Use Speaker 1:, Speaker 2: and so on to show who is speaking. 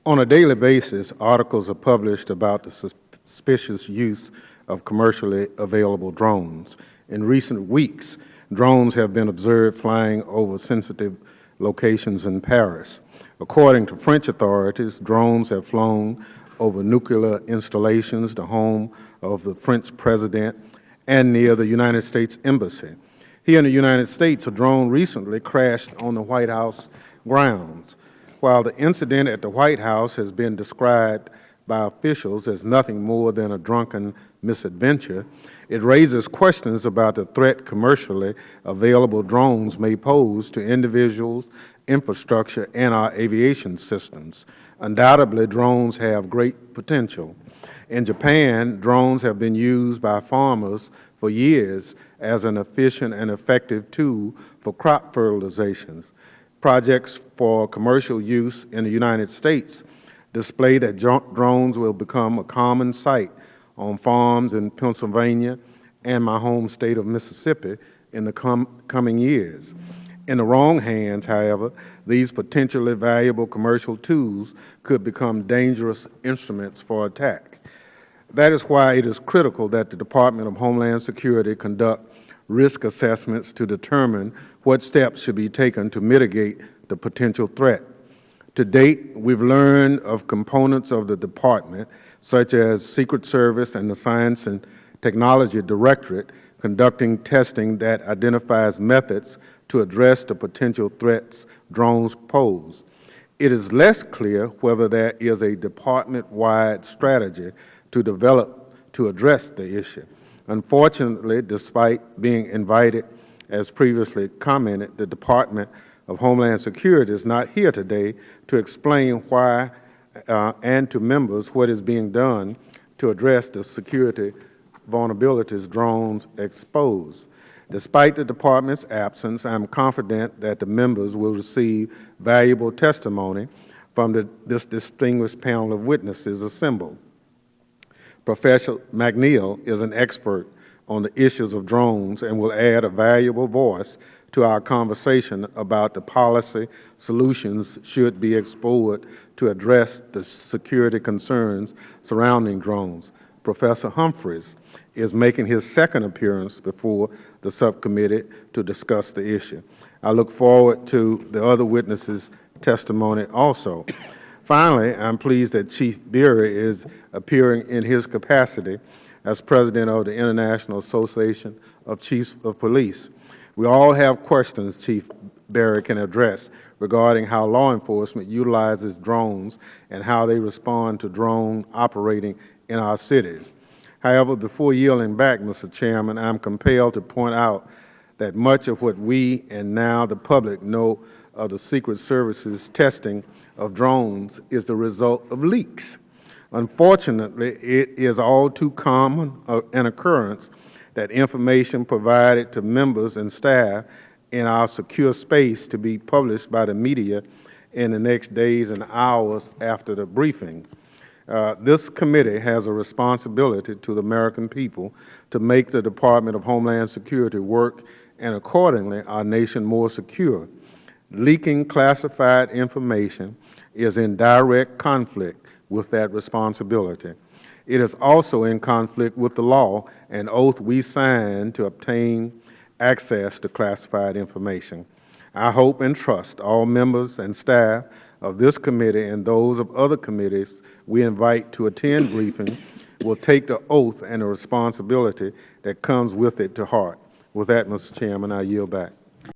Speaker 1: On a daily basis, articles are published about the suspicious use of commercially available drones. In recent weeks, drones have been observed flying over sensitive locations in Paris. According to French authorities, drones have flown over nuclear installations, the home of the French president, and near the United States Embassy. Here in the United States, a drone recently crashed on the White House grounds. While the incident at the White House has been described by officials as nothing more than a drunken misadventure, it raises questions about the threat commercially available drones may pose to individuals, infrastructure, and our aviation systems. Undoubtedly, drones have great potential. In Japan, drones have been used by farmers for years as an efficient and effective tool for crop fertilizations. Projects for commercial use in the United States display that drones will become a common sight on farms in Pennsylvania and my home state of Mississippi in the coming years. In the wrong hands, however, these potentially valuable commercial tools could become dangerous instruments for attack. That is why it is critical that the Department of Homeland Security conduct risk assessments to determine what steps should be taken to mitigate the potential threat. To date, we've learned of components of the department, such as Secret Service and the Science and Technology Directorate, conducting testing that identifies methods to address the potential threats drones pose. It is less clear whether there is a department-wide strategy to develop to address the issue. Unfortunately, despite being invited, as previously commented, the Department of Homeland Security is not here today to explain why and to members what is being done to address the security vulnerabilities drones expose. Despite the Department's absence, I am confident that the members will receive valuable testimony from this distinguished panel of witnesses assembled. Professor McNeil is an expert on the issues of drones and will add a valuable voice to our conversation about the policy solutions should be explored to address the security concerns surrounding drones. Professor Humphreys is making his second appearance before the subcommittee to discuss the issue. I look forward to the other witnesses' testimony also. Finally, I'm pleased that Chief Bennie is appearing in his capacity as President of the International Association of Chiefs of Police. We all have questions Chief Bennie can address regarding how law enforcement utilizes drones and how they respond to drone operating in our cities. However, before yielding back, Mr. Chairman, I'm compelled to point out that much of what we and now the public know of the Secret Service's testing of drones is the result of leaks. Unfortunately, it is all too common an occurrence that information provided to members and staff in our secure space to be published by the media in the next days and hours after the briefing. This committee has a responsibility to the American people to make the Department of Homeland Security work and accordingly our nation more secure. Leaking classified information is in direct conflict with that responsibility. It is also in conflict with the law and oath we signed to obtain access to classified information. I hope and trust all members and staff of this committee and those of other committees we invite to attend briefing will take the oath and the responsibility that comes with it to heart. With that, Mr. Chairman, I yield back.